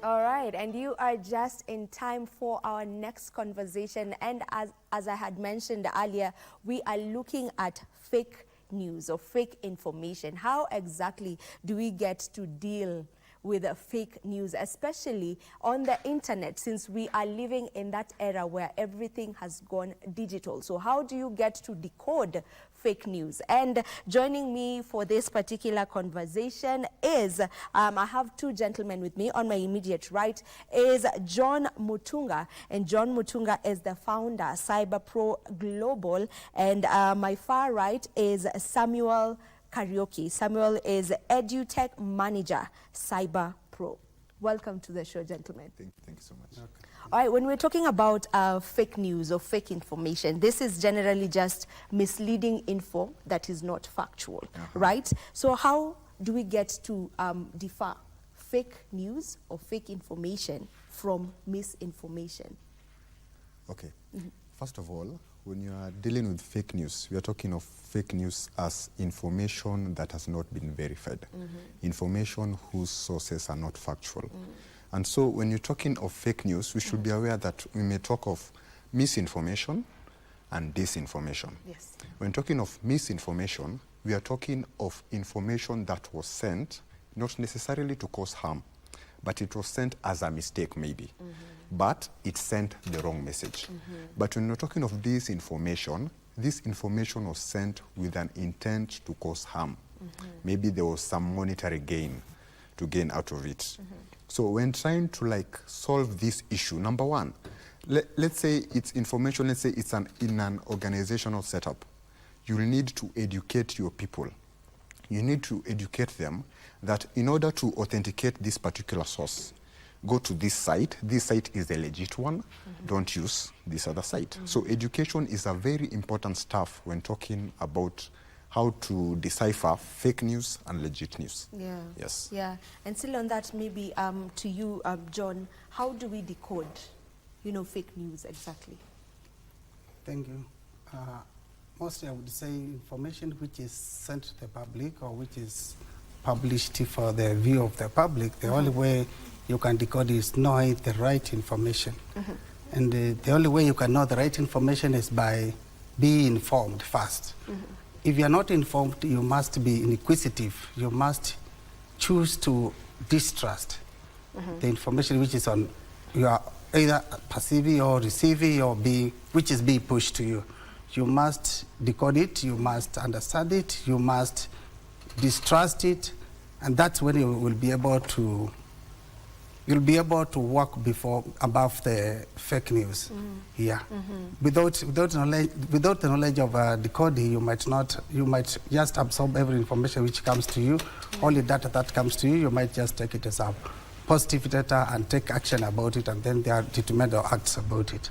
All right, and you are just in time for our next conversation. And as I had mentioned earlier, we are looking at fake news or fake information. How exactly do we get to deal with fake news, especially on the internet, since we are living in that era where everything has gone digital? So how do you get to decode fake news? And joining me for this particular conversation is, I have two gentlemen with me. On my immediate right is John Mutunga, and John Mutunga is the founder, CyberPro Global, and my far right is Samuel Karaoke. Samuel is EduTech Manager, CyberPro. Welcome to the show, gentlemen. Thank you so much. Okay. All right, when we're talking about fake news or fake information, this is generally just misleading info that is not factual, right? So how do we get to differ fake news or fake information from misinformation? Okay. First of all, when you are dealing with fake news, we are talking of fake news as information that has not been verified, information whose sources are not factual. And so when you're talking of fake news, we should be aware that we may talk of misinformation and disinformation. Yes. When talking of misinformation, we are talking of information that was sent not necessarily to cause harm, but it was sent as a mistake maybe. But it sent the wrong message. But when we're talking of this information was sent with an intent to cause harm. Maybe there was some monetary gain to gain out of it. So when trying to solve this issue, number one, let's say it's information, let's say it's in an organizational setup. You need to educate your people. You need to educate them that in order to authenticate this particular source, go to this site. This site is a legit one. Don't use this other site. So education is a very important stuff when talking about how to decipher fake news and legit news. Yeah. Yes. Yeah. And still on that, maybe to you, John, how do we decode, fake news exactly? Thank you. Mostly I would say information which is sent to the public or which is published for the view of the public, the only way you can decode is knowing the right information. And the only way you can know the right information is by being informed first. If you are not informed, you must be inquisitive. You must choose to distrust the information which is on, you are either perceiving or receiving or which is being pushed to you. You must decode it, you must understand it, you must distrust it, and that's when you will be able to walk above the fake news. Without the knowledge of decoding, you might just absorb every information which comes to you. Only data that comes to you, you might just take it as a positive data and take action about it, and then they are determined or acts about it.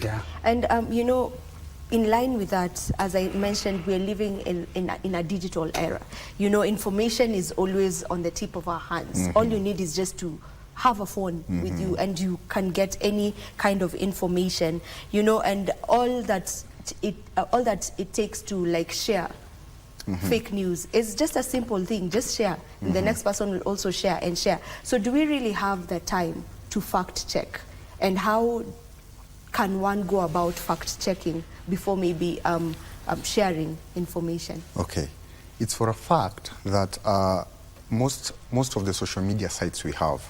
Yeah. And in line with that, as I mentioned, we're living in a digital era. Information is always on the tip of our hands. All you need is just to have a phone with you, and you can get any kind of information, and all that it takes to share fake news is just a simple thing. Just share, and the next person will also share and share. So do we really have the time to fact check, and how can one go about fact checking before maybe sharing information? Okay, it's for a fact that most of the social media sites we have,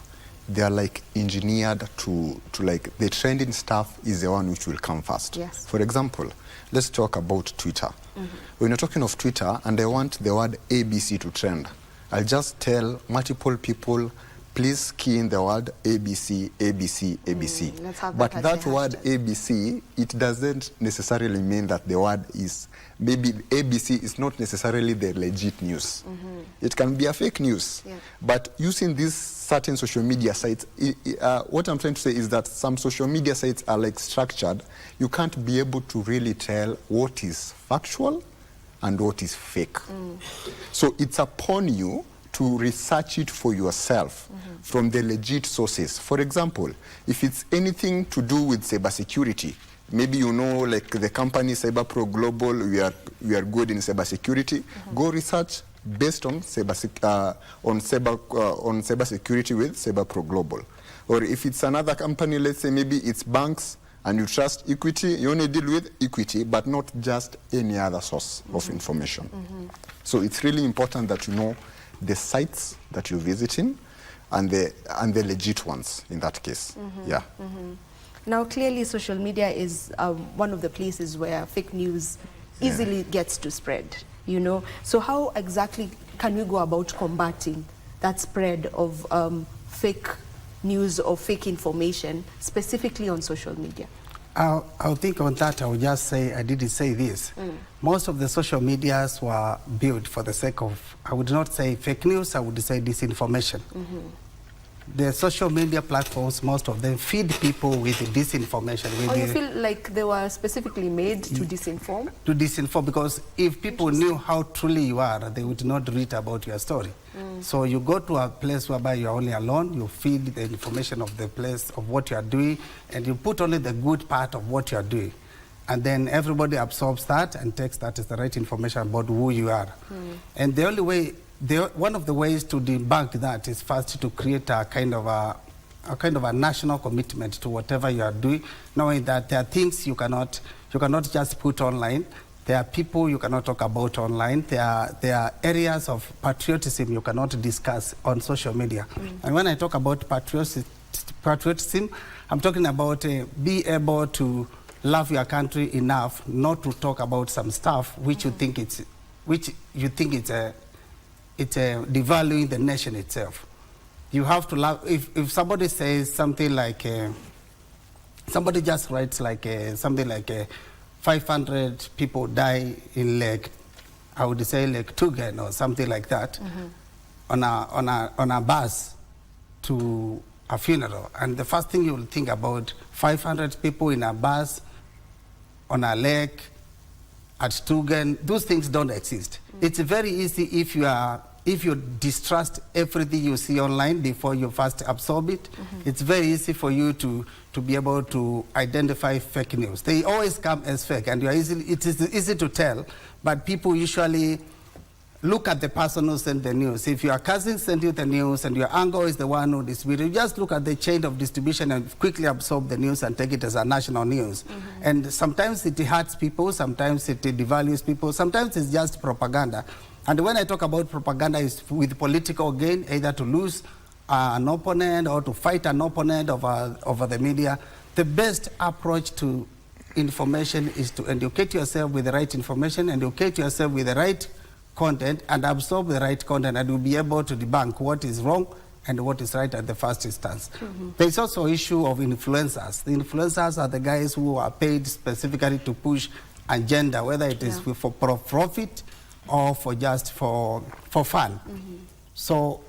they are engineered to the trending stuff is the one which will come first. Yes. For example, let's talk about Twitter. When you're talking of Twitter and I want the word ABC to trend, I'll just tell multiple people, please key in the word ABC, ABC, ABC. But that word ABC, it doesn't necessarily mean that the word is, maybe ABC is not necessarily the legit news. It can be a fake news. Yeah. But using these certain social media sites, what I'm trying to say is that some social media sites are structured. You can't be able to really tell what is factual and what is fake. So it's upon you to research it for yourself from the legit sources. For example, if it's anything to do with cybersecurity, maybe the company CyberPro Global, we are good in cybersecurity, go research based on cyber security with CyberPro Global. Or if it's another company, let's say maybe it's banks, and you trust Equity, you only deal with Equity, but not just any other source of information. So it's really important that you know the sites that you're visiting and the legit ones in that case. Yeah. Now, clearly, social media is one of the places where fake news easily gets to spread, you know. So how exactly can we go about combating that spread of fake news or fake information, specifically on social media? I'll think on that. I will just say, I didn't say this. Most of the social medias were built for the sake of, I would not say fake news, I would say disinformation. The social media platforms, most of them feed people with disinformation. Or you feel like they were specifically made to disinform? To disinform, because if people knew how truly you are, they would not read about your story. So you go to a place whereby you're only alone, you feed the information of the place, of what you are doing, and you put only the good part of what you are doing. And then everybody absorbs that and takes that as the right information about who you are. And the only way, one of the ways to debunk that is first to create a kind of a national commitment to whatever you are doing, knowing that there are things you cannot just put online. There are people you cannot talk about online. There are areas of patriotism you cannot discuss on social media. And when I talk about patriotism, I'm talking about be able to love your country enough not to talk about some stuff which you think it's devaluing the nation itself. You have to love. If somebody says something like, somebody just writes like something like 500 people die in Lake, I would say Lake Tugen or something like that, on a bus to a funeral, and the first thing you will think about 500 people in a bus on a lake at Tugen. Those things don't exist. It's very easy if you distrust everything you see online before you first absorb it. It's very easy for you to be able to identify fake news. They always come as fake, and it is easy to tell, but people usually look at the person who sent the news. If your cousin sent you the news and your uncle is the one who distributed, you just look at the chain of distribution and quickly absorb the news and take it as a national news. And sometimes it hurts people, sometimes it devalues people, sometimes it's just propaganda. And when I talk about propaganda, it's with political gain, either to lose an opponent or to fight an opponent over the media. The best approach to information is to educate yourself with the right information, educate yourself with the right content, and absorb the right content, and you'll be able to debunk what is wrong and what is right at the first instance. There's also an issue of influencers. The influencers are the guys who are paid specifically to push agenda, whether it is for profit or for just for fun. So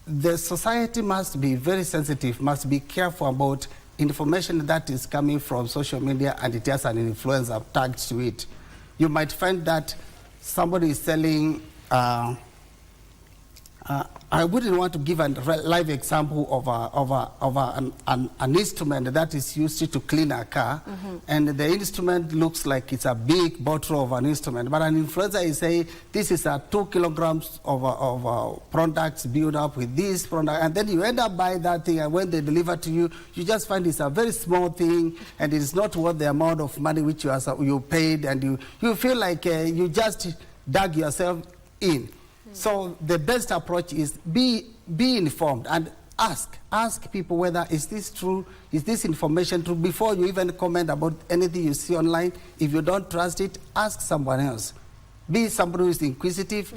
the society must be very sensitive, must be careful about information that is coming from social media and it has an influencer tagged to it. You might find that somebody is selling, I wouldn't want to give a live example of an instrument that is used to clean a car, and the instrument looks like it's a big bottle of an instrument, but an influencer is saying this is a 2 kilograms of products built up with this product, and then you end up buying that thing, and when they deliver to you, you just find it's a very small thing, and it's not worth the amount of money which you paid, and you feel like you just dug yourself in. So the best approach is be informed and ask people whether is this true, is this information true, before you even comment about anything you see online. If you don't trust it, ask someone else. Be somebody who is inquisitive.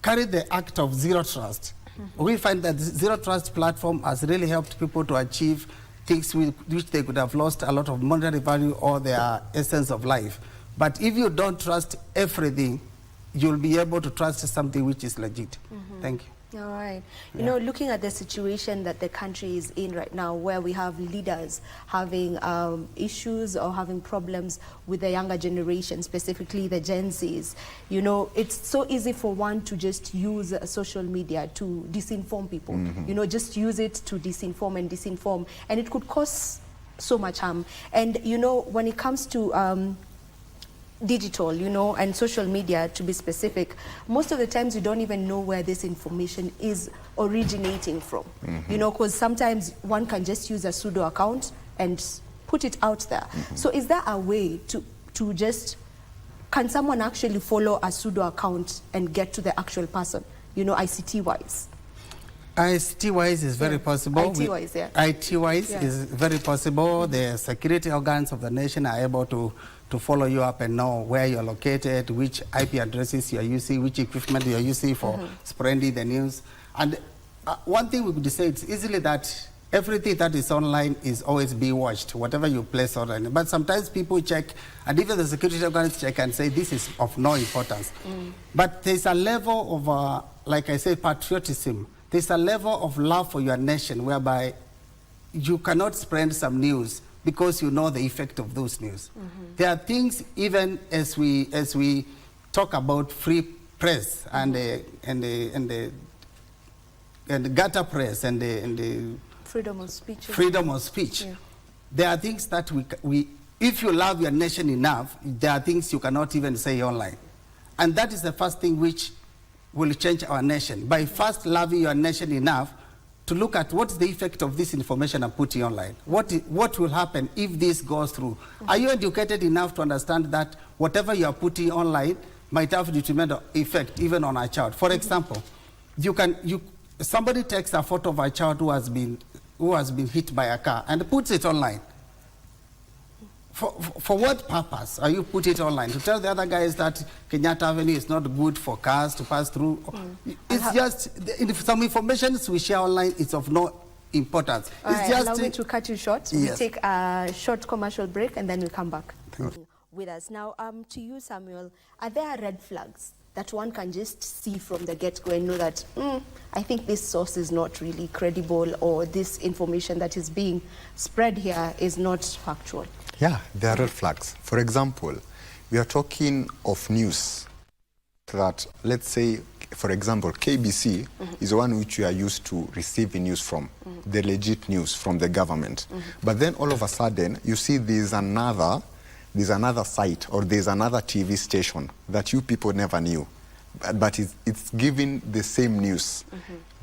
Carry the act of zero trust. We find that the zero trust platform has really helped people to achieve things which they could have lost a lot of monetary value or their essence of life. But if you don't trust everything, you'll be able to trust something which is legit. Thank you. All right. You know, looking at the situation that the country is in right now, where we have leaders having issues or having problems with the younger generation, specifically the Gen Zs, you know, it's so easy for one to just use social media to disinform people. You know, just use it to disinform, and it could cause so much harm. And, you know, when it comes to digital, you know, and social media, to be specific, most of the times you don't even know where this information is originating from. You know, because sometimes one can just use a pseudo account and put it out there. So is there a way to just, can someone actually follow a pseudo account and get to the actual person, you know, ICT-wise? ICT-wise is very possible. IT-wise, yeah. IT-wise is very possible. The security organs of the nation are able to follow you up and know where you're located, which IP addresses you're using, which equipment you're using for spreading the news. And one thing we could say, it's easily that everything that is online is always being watched, whatever you place online. But sometimes people check, and even the security organs check and say this is of no importance. But there's a level of, like I say, patriotism. There's a level of love for your nation whereby you cannot spread some news because you know the effect of those news. There are things, even as we talk about free press and the gutter press and the Freedom of speech. Freedom of speech. There are things that we, if you love your nation enough, there are things you cannot even say online. And that is the first thing which will change our nation. By first loving your nation enough to look at what's the effect of this information I'm putting online. What will happen if this goes through? Are you educated enough to understand that whatever you are putting online might have a detrimental effect even on a child? For example, somebody takes a photo of a child who has been hit by a car and puts it online. For what purpose are you put it online? To tell the other guys that Kenyatta Avenue is not good for cars to pass through? It's just, some information we share online is of no importance. It's just allow me to cut you short. Yes. We take a short commercial break and then we come back with us. Now, to you, Samuel, are there red flags that one can just see from the get-go and know that, I think this source is not really credible, or this information that is being spread here is not factual? Yeah, there are red flags. For example, we are talking of news that, let's say, for example, KBC is the one which we are used to receiving news from, the legit news from the government. But then all of a sudden, you see there's another site or there's another TV station that you people never knew, but it's giving the same news.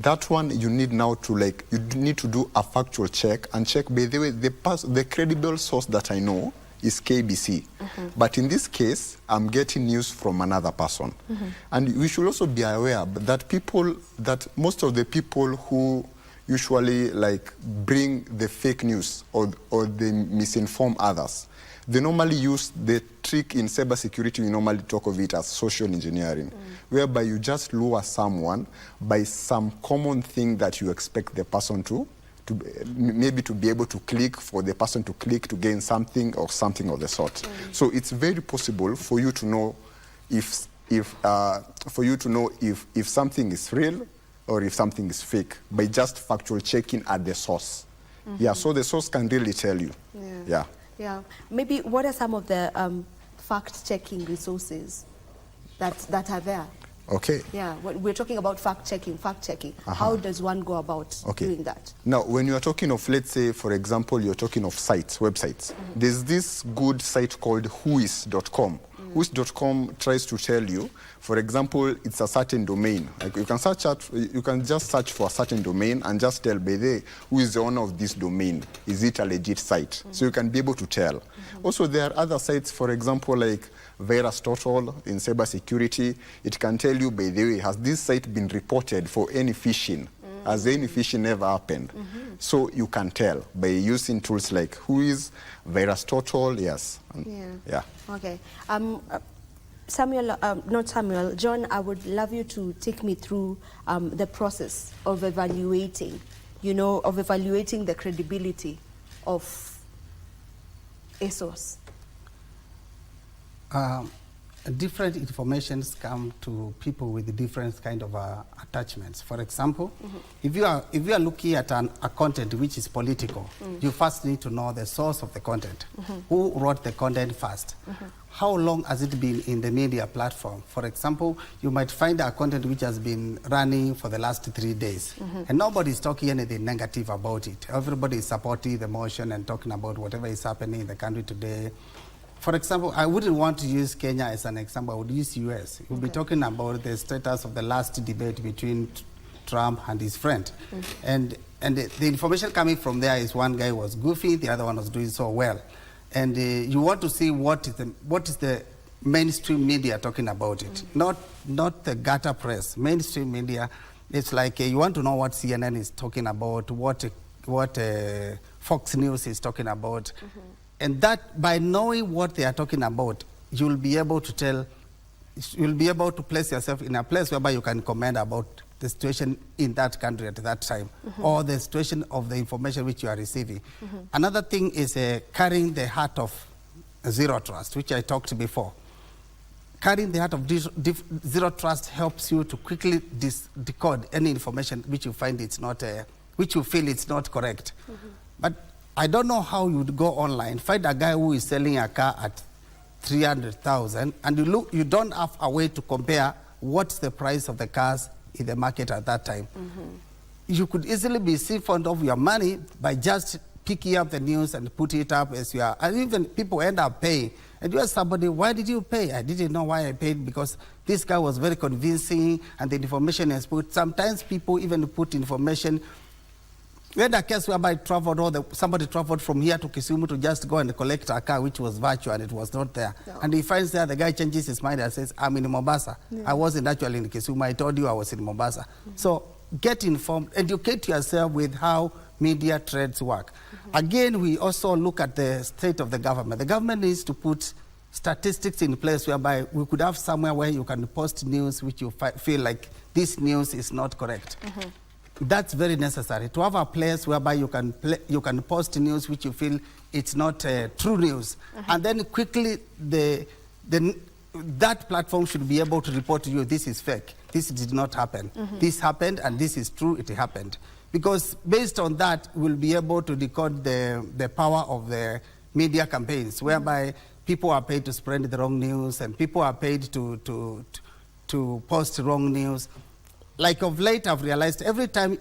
That one you need now to, like, you need to do a factual check and check, by the way, the credible source that I know is KBC. But in this case, I'm getting news from another person. And we should also be aware that most of the people who usually like bring the fake news or they misinform others, they normally use the trick in cybersecurity. We normally talk of it as social engineering, whereby you just lure someone by some common thing that you expect the person to maybe to be able to click, for the person to click to gain something or something of the sort. So it's very possible for you to know if something is real or if something is fake by just factual checking at the source. Yeah, so the source can really tell you. Yeah. Maybe what are some of the fact-checking resources that are there? Okay. Yeah, we're talking about fact-checking. How does one go about doing that? Now, when you are talking of, let's say, for example, you're talking of sites, websites, there's this good site called whois.com. Whois.com tries to tell you, for example, it's a certain domain. Like you can just search for a certain domain and just tell, by the way, who is the owner of this domain? Is it a legit site? So you can be able to tell. Also, there are other sites, for example, like Virus Total in cybersecurity. It can tell you, by the way, has this site been reported for any phishing? Has any phishing ever happened? So you can tell by using tools like Whois, Virus Total, yes. Yeah. Okay. John, I would love you to take me through the process of evaluating, the credibility of a source. Different informations come to people with different kind of attachments. For example, if you are looking at a content which is political, you first need to know the source of the content. Who wrote the content first? How long has it been in the media platform? For example, you might find a content which has been running for the last 3 days, and nobody is talking anything negative about it. Everybody is supporting the motion and talking about whatever is happening in the country today. for example, I wouldn't want to use Kenya as an example. I would use US. We'll be talking about the status of the last debate between Trump and his friend. And the information coming from there is one guy was goofy, the other one was doing so well. And you want to see what is the mainstream media talking about it, not the gutter press. Mainstream media, it's like you want to know what CNN is talking about, what Fox News is talking about. And that, by knowing what they are talking about, you'll be able to place yourself in a place whereby you can comment about the situation in that country at that time, or the situation of the information which you are receiving. Another thing is carrying the heart of zero trust, which I talked before. Carrying the heart of zero trust helps you to quickly decode any information which you find it's not, which you feel it's not correct. But I don't know how you would go online, find a guy who is selling a car at 300,000, and you don't have a way to compare what's the price of the cars in the market at that time. You could easily be siphoned of your money by just picking up the news and put it up as you are. And even people end up paying. And you ask somebody, why did you pay? I didn't know why I paid, because this guy was very convincing and the information is put. Sometimes people even put information. We had a case whereby somebody traveled from here to Kisumu to just go and collect a car which was virtual and it was not there. No. And he finds there, the guy changes his mind and says, I'm in Mombasa. I wasn't actually in Kisumu. I told you I was in Mombasa. So get informed, educate yourself with how media trades work. Again, we also look at the state of the government. The government needs to put statistics in place whereby we could have somewhere where you can post news which you feel like this news is not correct. That's very necessary, to have a place whereby you can post news which you feel it's not true news. And then quickly that platform should be able to report to you, this is fake, this did not happen, this happened, and this is true, it happened. Because based on that, we'll be able to decode the power of the media campaigns, whereby people are paid to spread the wrong news and people are paid to post wrong news. Like of late, I've realized every time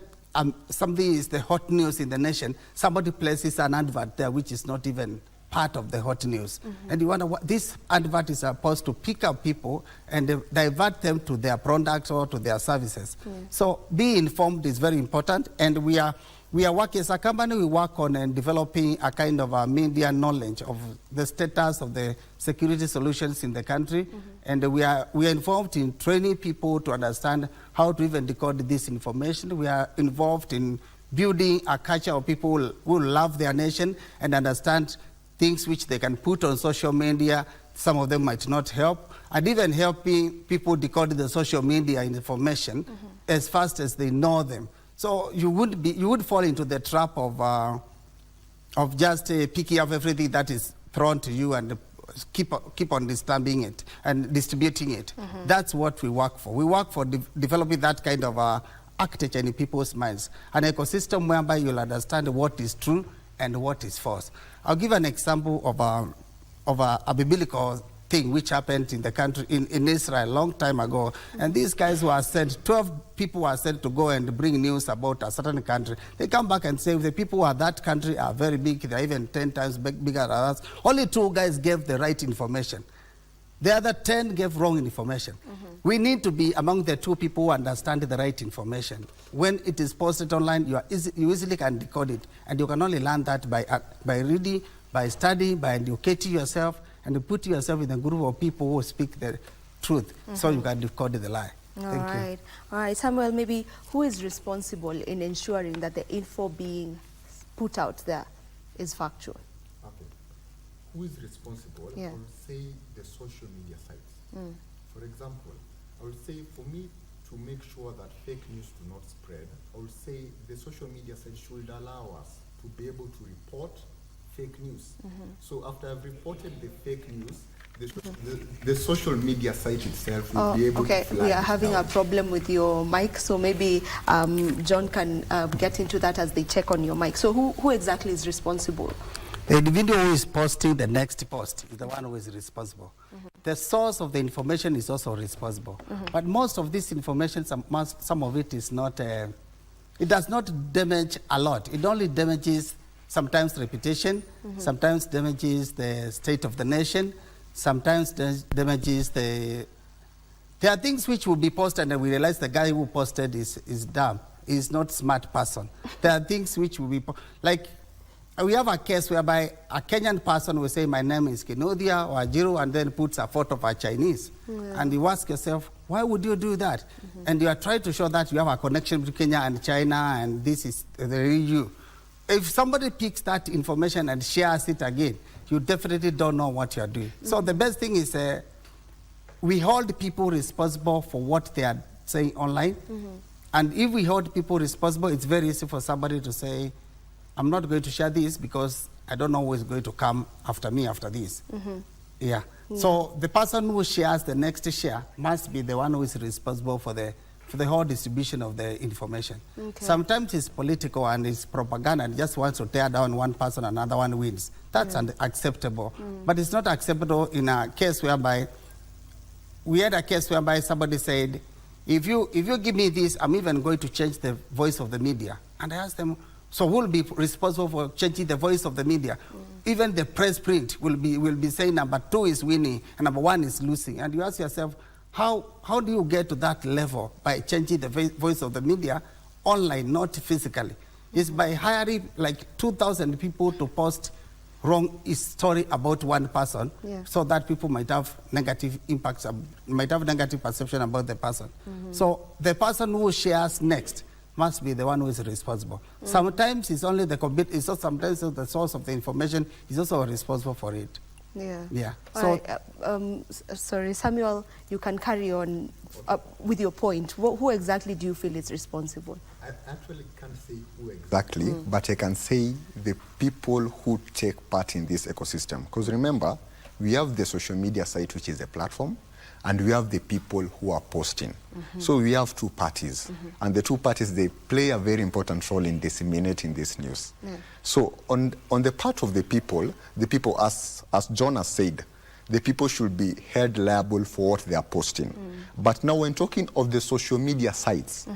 something is the hot news in the nation, somebody places an advert there which is not even part of the hot news. And you wonder, this advert is supposed to pick up people and divert them to their products or to their services. So being informed is very important, and we are working as a company, we work on developing a kind of a media knowledge of the status of the security solutions in the country. And we are involved in training people to understand how to even decode this information. We are involved in building a culture of people who love their nation and understand things which they can put on social media. Some of them might not help, and even helping people decode the social media information as fast as they know them. So you would fall into the trap of just picking up everything that is thrown to you and keep on disturbing it and distributing it. That's what we work for. We work for developing that kind of architecture in people's minds, an ecosystem whereby you'll understand what is true and what is false. I'll give an example of a biblical thing which happened in the country, in Israel a long time ago. And these guys were sent, 12 people were sent to go and bring news about a certain country. They come back and say, the people of that country are very big, they're even 10 times bigger than us. Only 2 guys gave the right information. The other 10 gave wrong information. We need to be among the 2 people who understand the right information. When it is posted online, you easily can decode it. And you can only learn that by reading, by studying, by educating yourself, and you put yourself in a group of people who speak the truth, so you can decode the lie. Thank you. All right, Samuel, maybe who is responsible in ensuring that the info being put out there is factual? Okay. Who is responsible? Yeah. I would say the social media sites. For example, I would say for me to make sure that fake news do not spread, I would say the social media sites should allow us to be able to report fake news. So after I've reported the fake news, the social media site itself will be able to flag we are it having down. a problem with your mic, so maybe John can get into that as they check on your mic. So who exactly is responsible? The individual who is posting the next post is the one who is responsible. The source of the information is also responsible. But most of this information, some of it is not, it does not damage a lot. It only damages sometimes reputation, sometimes damages the state of the nation, sometimes damages the... There are things which will be posted and we realize the guy who posted is dumb, is not smart person. There are things which will be... Like, we have a case whereby a Kenyan person will say, my name is Kinodia or Ajiru, and then puts a photo of a Chinese. And you ask yourself, why would you do that? And you are trying to show that you have a connection between Kenya and China, and this is the real you. If somebody picks that information and shares it again, you definitely don't know what you are doing. So the best thing is we hold people responsible for what they are saying online. And if we hold people responsible, it's very easy for somebody to say, I'm not going to share this because I don't know who is going to come after me after this. Yeah. So the person who shares the next share must be the one who is responsible for the whole distribution of the information. Sometimes it's political and it's propaganda and just wants to tear down one person, another one wins. That's unacceptable. But it's not acceptable in a case whereby, we had a case whereby somebody said, if you give me this, I'm even going to change the voice of the media. And I asked them, so who will be responsible for changing the voice of the media? Even the press print will be saying number 2 is winning and number 1 is losing. And you ask yourself, how do you get to that level by changing the voice of the media online, not physically? It's by hiring like 2,000 people to post wrong story about one person, so that people might have negative impacts, might have negative perception about the person. So the person who shares next must be the one who is responsible. Sometimes it's only the sometimes the source of the information is also responsible for it. Yeah. So, sorry, Samuel, you can carry on with your point. Who exactly do you feel is responsible? I actually can't say who exactly, but I can say the people who take part in this ecosystem. Because remember, we have the social media site, which is a platform, and we have the people who are posting. So we have two parties, and the two parties, they play a very important role in disseminating this news. So on the part of the people, as John has said, the people should be held liable for what they are posting. But now when talking of the social media sites,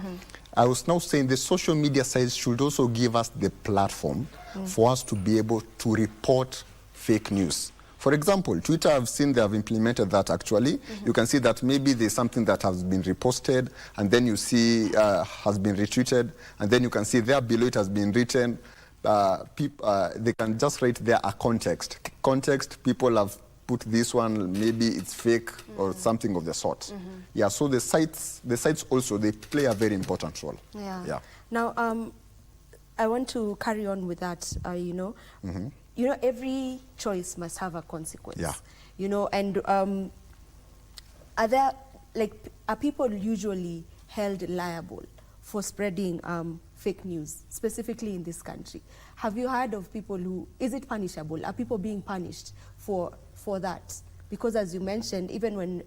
I was now saying the social media sites should also give us the platform for us to be able to report fake news. For example, Twitter, I've seen they have implemented that actually. You can see that maybe there's something that has been reposted, and then you see has been retweeted, and then you can see there below it has been written. They can just write there a context. Context, people have put this one, maybe it's fake or something of the sort. Yeah, so the sites also, they play a very important role. Yeah. Now, I want to carry on with that, You know, every choice must have a consequence. You know, and are people usually held liable for spreading fake news, specifically in this country? Have you heard of people who, is it punishable? Are people being punished for that? Because as you mentioned, even when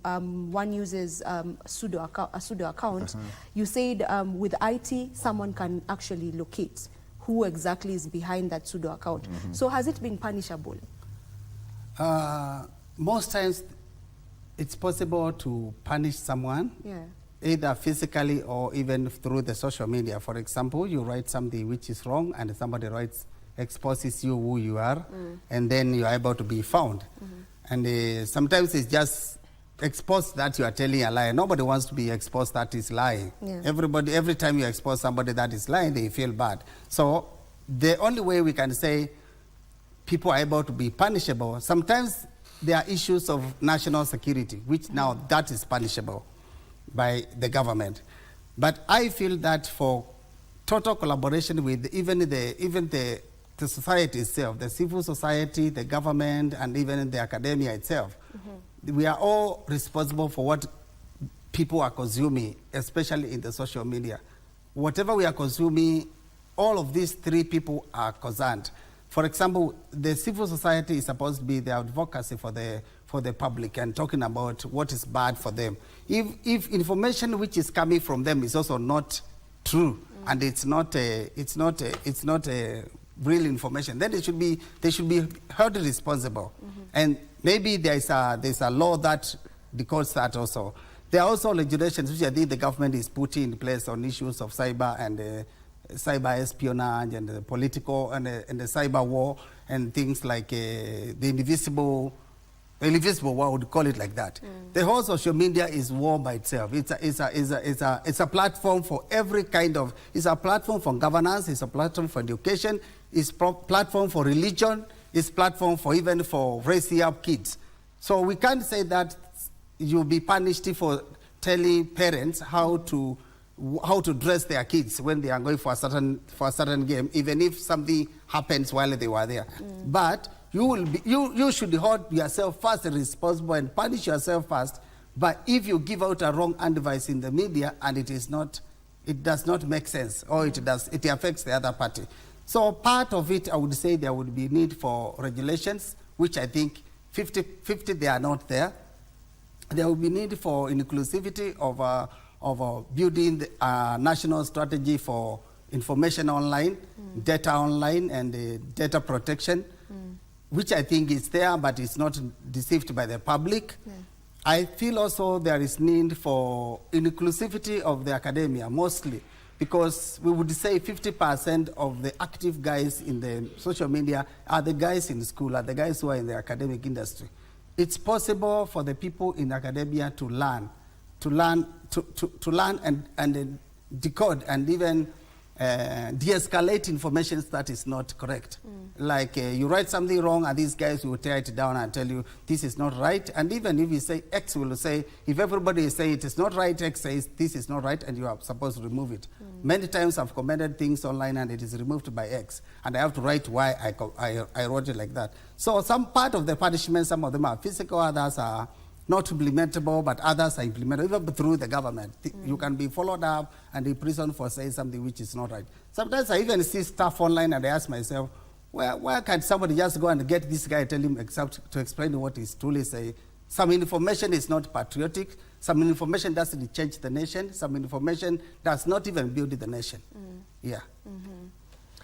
one uses a pseudo account, you said with IT, someone can actually locate who exactly is behind that pseudo account. So has it been punishable? Most times it's possible to punish someone, either physically or even through the social media. For example, you write something which is wrong and somebody exposes you who you are, and then you are able to be found. And sometimes it's just exposed that you are telling a lie. Nobody wants to be exposed that is lying. Every time you expose somebody that is lying, they feel bad. So the only way we can say people are able to be punishable, sometimes there are issues of national security, which now that is punishable by the government. But I feel that for total collaboration with even the society itself, the civil society, the government, and even the academia itself, we are all responsible for what people are consuming, especially in the social media. Whatever we are consuming, all of these three people are concerned. For example, the civil society is supposed to be the advocacy for the public and talking about what is bad for them. If information which is coming from them is also not true and it's not a real information, then they should be held responsible. And maybe there's a law that decodes that also. There are also legislations which I think the government is putting in place on issues of cyber and cyber espionage and the political and the cyber war and things like the invisible war, would call it like that. The whole social media is war by itself. It's a platform for every kind of, it's a platform for governance, it's a platform for education, it's a platform for religion, it's a platform for even for raising up kids. So we can't say that you'll be punished for telling parents how to dress their kids when they are going for a certain game, even if something happens while they were there. But you should hold yourself first responsible and punish yourself first. But if you give out a wrong advice in the media and it does not make sense, or it affects the other party. So part of it, I would say there would be need for regulations, which I think 50 they are not there. There will be need for inclusivity of building a national strategy for information online, data online, and data protection, which I think is there, but it's not deceived by the public. I feel also there is need for inclusivity of the academia, mostly, because we would say 50% of the active guys in the social media are the guys in school, are the guys who are in the academic industry. It's possible for the people in academia to learn and decode and even de-escalate information that is not correct. Like you write something wrong and these guys will tear it down and tell you this is not right. And even if you say X will say, if everybody say it is not right, X says this is not right and you are supposed to remove it. Many times I've commented things online and it is removed by X. And I have to write why I wrote it like that. So some part of the punishment, some of them are physical, others are not implementable, but others are implementable, even through the government. You can be followed up and imprisoned for saying something which is not right. Sometimes I even see stuff online and I ask myself, where can somebody just go and get this guy, tell him to explain what he's truly saying? Some information is not patriotic, some information doesn't change the nation, some information does not even build the nation. Yeah.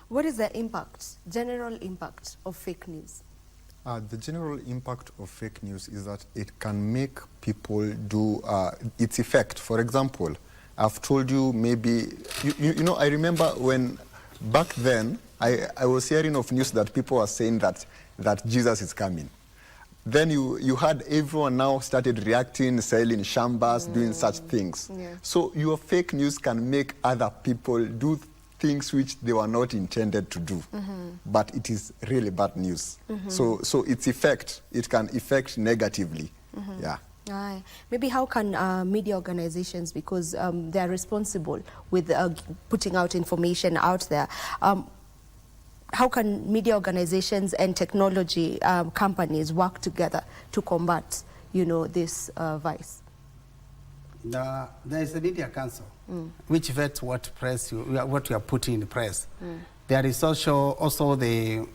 What is the impact, general impact of fake news? The general impact of fake news is that it can make people do its effect. For example, I've told you maybe, you know, I remember when back then, I was hearing of news that people were saying that Jesus is coming. Then you had everyone now started reacting, selling shambas, doing such things. So your fake news can make other people do things which they were not intended to do, but it is really bad news. So its effect, it can affect negatively. Yeah. Maybe how can media organizations, because they are responsible with putting out information out there, how can media organizations and technology companies work together to combat, you know, this vice? There is a media council which vets what you are putting in the press. There is also the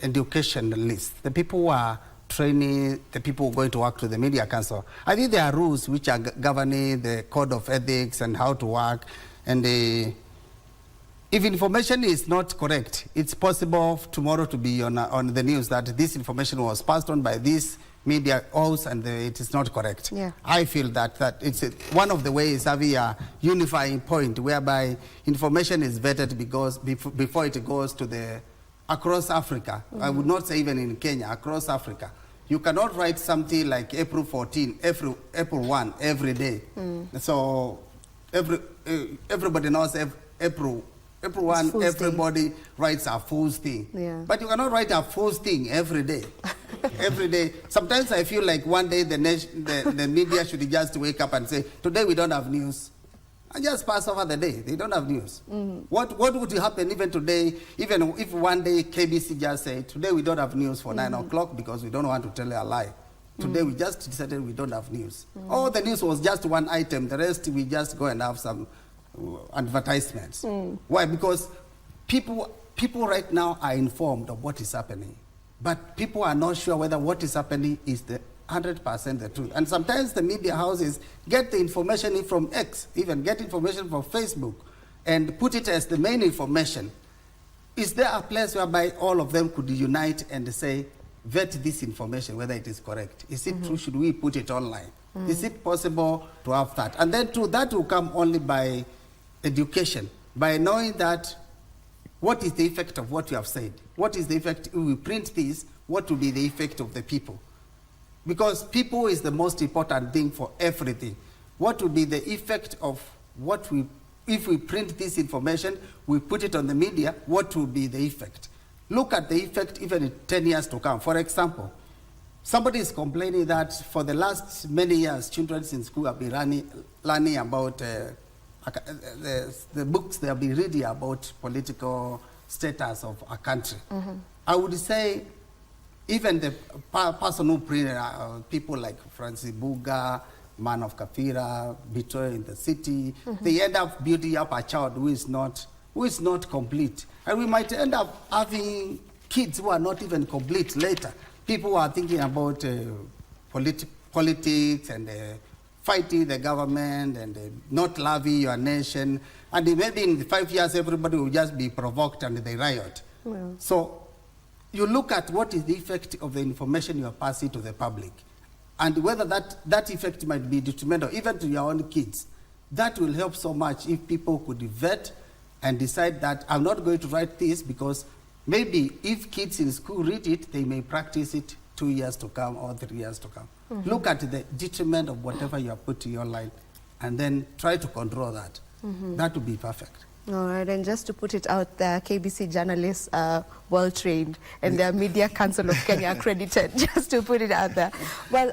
education list. The people who are training, the people who are going to work to the media council. I think there are rules which are governing the code of ethics and how to work. And if information is not correct, it's possible tomorrow to be on the news that this information was passed on by this media house and it is not correct. I feel that it's one of the ways having a unifying point whereby information is vetted because before it goes to across Africa. I would not say even in Kenya, across Africa. You cannot write something like April 14, April 1 every day. So everybody knows April 1, everybody writes a fool's thing. But you cannot write a fool's thing every day. Every day. Sometimes I feel like one day the media should just wake up and say, today we don't have news. And just pass over the day. They don't have news. What would happen even today, even if one day KBC just say, today we don't have news for 9 o'clock because we don't want to tell a lie. Today we just decided we don't have news. Oh, the news was just one item. The rest we just go and have some advertisements. Why? Because people right now are informed of what is happening. But people are not sure whether what is happening is the 100% the truth. And sometimes the media houses get the information in from X, even get information from Facebook, and put it as the main information. Is there a place whereby all of them could unite and say, vet this information, whether it is correct? Is it true? Should we put it online? Is it possible to have that? And then that will come only by education. by knowing that what is the effect of what you have said? What is the effect, if we print this, what will be the effect of the people? Because people is the most important thing for everything. What will be the effect of what we, if we print this information, we put it on the media, what will be the effect? Look at the effect even in 10 years to come. For example, somebody is complaining that for the last many years, children in school have been learning about the books they have been reading about political status of a country. I would say even the person who printed, people like Francis Buga, Man of Kafira, Betrayal in the City, they end up building up a child who is not complete. And we might end up having kids who are not even complete later. People who are thinking about politics and fighting the government and not loving your nation. And maybe in 5 years, everybody will just be provoked and they riot. Well. So you look at what is the effect of the information you are passing to the public, and whether that effect might be detrimental even to your own kids. That will help so much if people could vet and decide that I'm not going to write this because maybe if kids in school read it, they may practice it 2 years to come or 3 years to come. Look at the detriment of whatever you have put online and then try to control that. That would be perfect. All right, and just to put it out there, KBC journalists are well-trained and they're Media Council of Kenya accredited, just to put it out there. Well,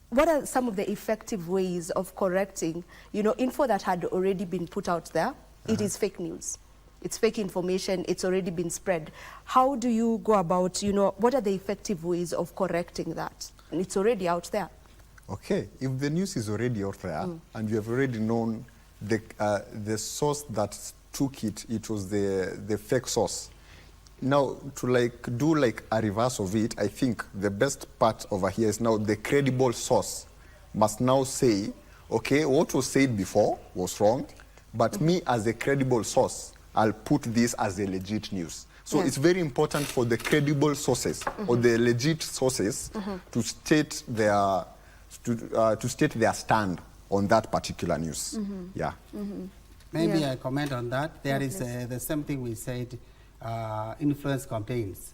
what are some of the effective ways of correcting, info that had already been put out there? It is fake news. It's fake information. It's already been spread. How do you go about, what are the effective ways of correcting that? And it's already out there. Okay, if the news is already out there and you have already known the source that took it, it was the fake source. Now, to do a reverse of it, I think the best part over here is now the credible source must now say, okay, what was said before was wrong, but me as a credible source, I'll put this as a legit news. So it's very important for the credible sources or the legit sources to state their stand on that particular news. Yeah. Maybe I comment on that. There is the same thing we said, influence campaigns.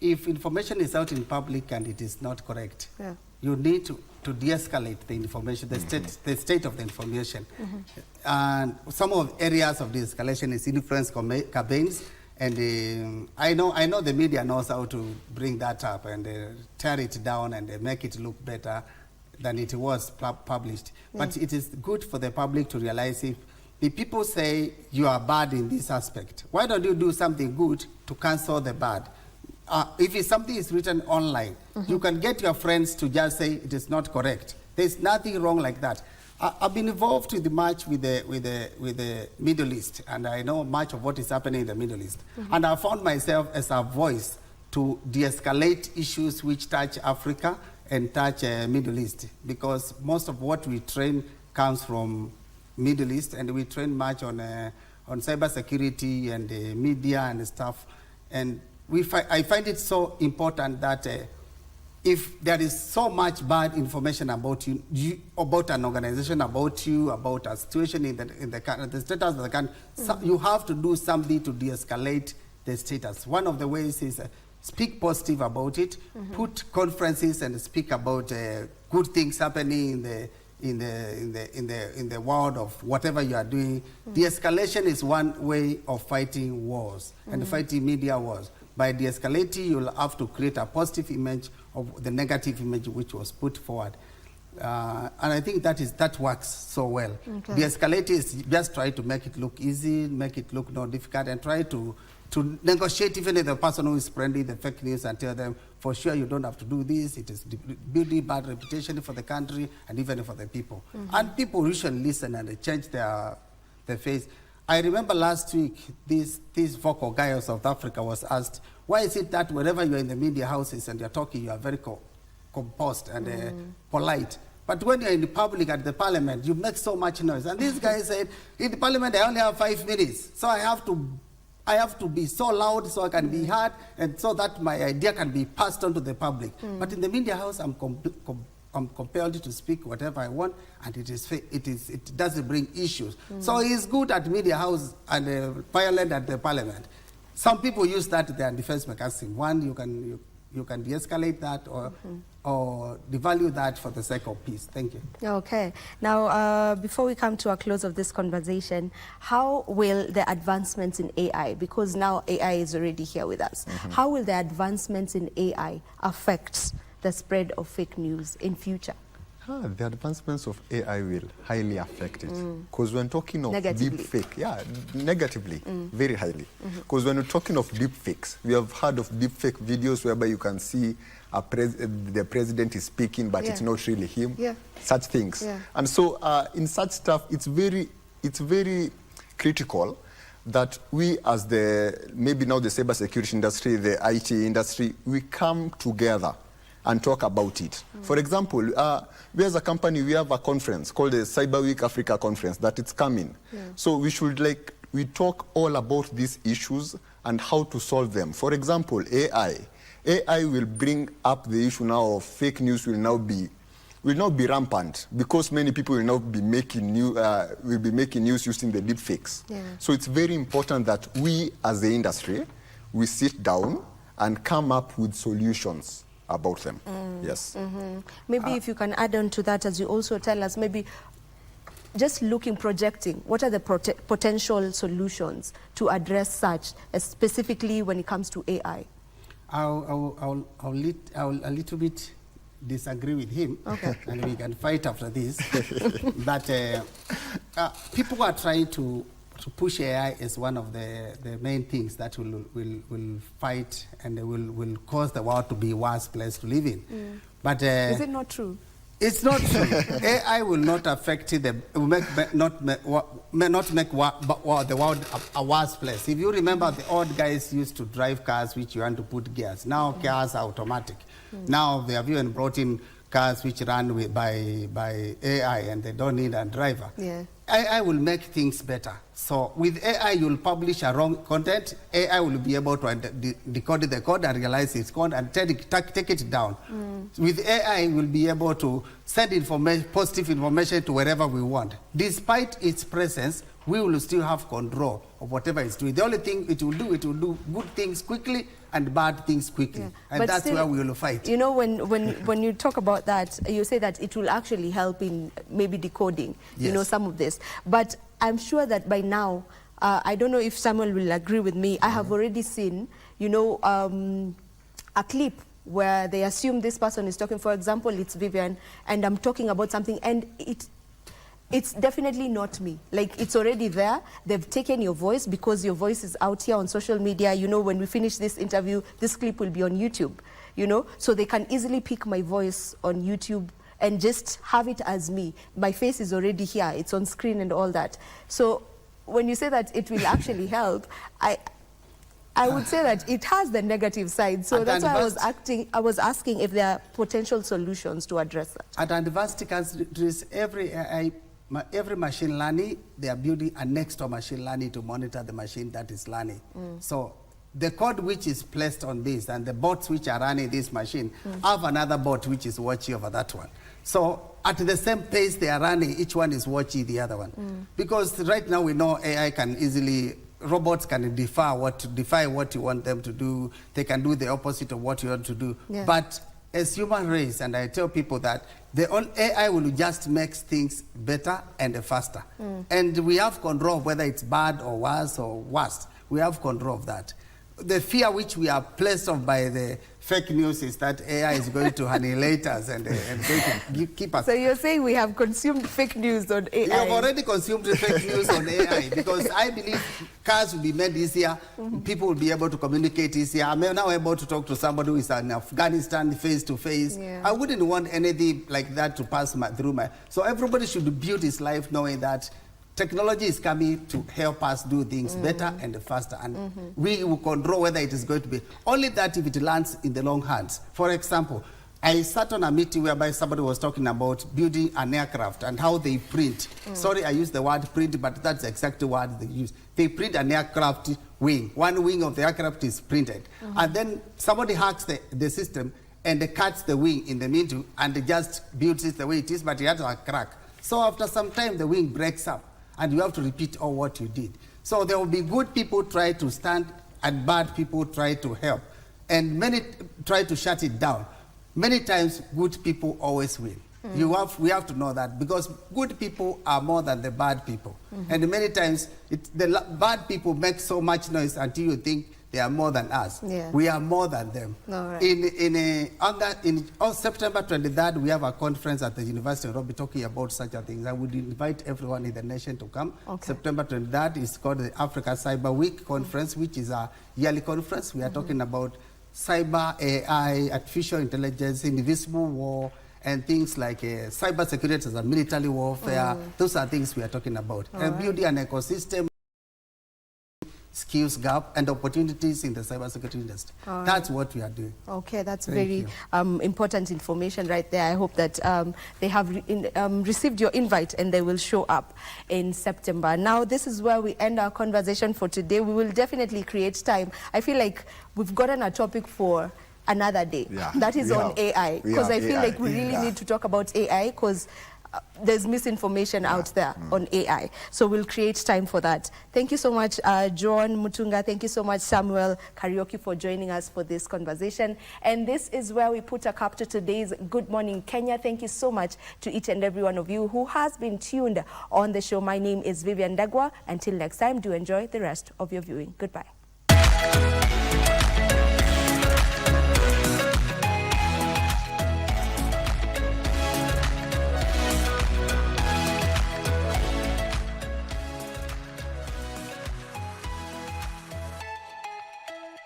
If information is out in public and it is not correct, you need to de-escalate the information, the state of the information. And some of areas of de-escalation is influence campaigns. And I know the media knows how to bring that up and tear it down and make it look better than it was published. But it is good for the public to realize if the people say you are bad in this aspect, why don't you do something good to cancel the bad? If something is written online, you can get your friends to just say it is not correct. There's nothing wrong like that. I've been involved with the march with the Middle East, and I know much of what is happening in the Middle East. And I found myself as a voice to de-escalate issues which touch Africa and touch Middle East, because most of what we train comes from Middle East, and we train much on cybersecurity and media and stuff. And I find it so important that if there is so much bad information about you, about an organization, about you, about a situation in the country, the status of the country, you have to do something to de-escalate the status. One of the ways is speak positive about it, put conferences and speak about good things happening in the world of whatever you are doing. De-escalation is one way of fighting wars and fighting media wars. By de-escalating, you'll have to create a positive image of the negative image which was put forward. And I think that works so well. De-escalating is just try to make it look easy, make it look not difficult, and try to negotiate even with the person who is spreading the fake news and tell them, for sure you don't have to do this, it is building bad reputation for the country and even for the people. And people usually listen and they change their face. I remember last week, this vocal guy of South Africa was asked, why is it that whenever you're in the media houses and you're talking, you are very composed and polite, but when you're in the public at the parliament, you make so much noise? And this guy said, in the parliament, I only have 5 minutes, so I have to be so loud so I can be heard and so that my idea can be passed on to the public. But in the media house, I'm I'm compelled to speak whatever I want, and it doesn't bring issues. So he's good at media house and violent at the parliament. Some people use that as their defense mechanism. One, you can de-escalate that or devalue that for the sake of peace. Thank you. Okay. Now, before we come to a close of this conversation, how will the advancements in AI, because now AI is already here with us, how will the advancements in AI affect the spread of fake news in future? The advancements of AI will highly affect it. Because when talking of Negatively. deep fake, negatively, very highly. Because when we're talking of deep fakes, we have heard of deep fake videos whereby you can see the president is speaking, but it's not really him. Such things. And so in such stuff, it's very critical that we as maybe now the cybersecurity industry, the IT industry, we come together and talk about it. For example, we as a company, we have a conference called the Cyber Week Africa Conference that it's coming. So we should we talk all about these issues and how to solve them. For example, AI. AI will bring up the issue now of fake news will now be rampant because many people will now be making news using the deep fakes. So it's very important that we as the industry, we sit down and come up with solutions about them. Yes. Maybe if you can add on to that, as you also tell us, maybe just projecting, what are the potential solutions to address such, specifically when it comes to AI? I'll a little bit disagree with him, and we can fight after this. That people are trying to push AI as one of the main things that will fight and will cause the world to be a worse place to live in. But is it not true? It's not true. AI will not affect the not make the world a worse place. If you remember, the old guys used to drive cars which you want to put gears. Now cars are automatic. Now they have even brought in cars which run by AI and they don't need a driver. AI will make things better. So with AI, you'll publish a wrong content. AI will be able to decode the code and realize its code and take it down. With AI, we'll be able to send positive information to wherever we want. Despite its presence, we will still have control of whatever it's doing. The only thing it will do good things quickly and bad things quickly. And but that's still, where we will fight. You know, when you talk about that, you say that it will actually help in maybe decoding, you know, some of this. But I'm sure that by now, I don't know if Samuel will agree with me, I have already seen, you know, a clip where they assume this person is talking. For example, it's Vivian, and I'm talking about something, and it's definitely not me. Like, it's already there. They've taken your voice because your voice is out here on social media. You know, when we finish this interview, this clip will be on YouTube, you know? So they can easily pick my voice on YouTube and just have it as me. My face is already here. It's on screen and all that. So when you say that it will actually help, I would say that it has the negative side. So that's why I was asking if there are potential solutions to address that. At advanced countries, every machine learning, they are building a next to machine learning to monitor the machine that is learning. So the code which is placed on this and the bots which are running this machine have another bot which is watching over that one. So at the same pace they are running, each one is watching the other one. Because right now we know AI can easily, robots can defy what you want them to do. They can do the opposite of what you want to do. But as human race, and I tell people that AI will just make things better and faster. And we have control of whether it's bad or worse or worse. We have control of that. The fear which we are placed on by the fake news is that AI is going to annihilate us and going to keep us. So you're saying we have consumed fake news on AI? We have already consumed fake news on AI because I believe cars will be made easier, people will be able to communicate easier. I'm now able to talk to somebody who is in Afghanistan face to face. I wouldn't want anything like that to pass through my... So everybody should build his life knowing that technology is coming to help us do things better and faster, and we will control whether it is going to be. Only that if it lands in the long hands. For example, I sat on a meeting whereby somebody was talking about building an aircraft and how they print. Sorry, I used the word print, but that's the exact word they use. They print an aircraft wing. One wing of the aircraft is printed. And then somebody hacks the system and they cuts the wing in the middle and they just builds it the way it is, but it has a crack. So after some time, the wing breaks up, and you have to repeat all what you did. So there will be good people try to stand, and bad people try to help, and many try to shut it down. Many times, good people always win. We have to know that, because good people are more than the bad people. And many times, the bad people make so much noise until you think they are more than us. Yeah. We are more than them. All right. On September 23rd, we have a conference at the University of Nairobi talking about such a thing. I would invite everyone in the nation to come. Okay. September 23rd is called the Africa Cyber Week Conference, which is a yearly conference. We are talking about cyber, AI, artificial intelligence, invisible war, and things like cyber security as a military warfare. Those are things we are talking about. And building an ecosystem, skills gap, and opportunities in the cybersecurity industry. That's what we are doing. Okay, that's Thank very important information right there. I hope that they have received your invite and they will show up in September. Now, this is where we end our conversation for today. We will definitely create time. I feel like we've gotten a topic for another day. Yeah, that is on AI, because I feel like we really need to talk about AI, because there's misinformation out there on AI. So we'll create time for that. Thank you so much, John Mutunga. Thank you so much, Samuel Karaoke, for joining us for this conversation. And this is where we put a cap to today's Good Morning Kenya. Thank you so much to each and every one of you who has been tuned on the show. My name is Vivian Dagwa. Until next time, do enjoy the rest of your viewing. Goodbye.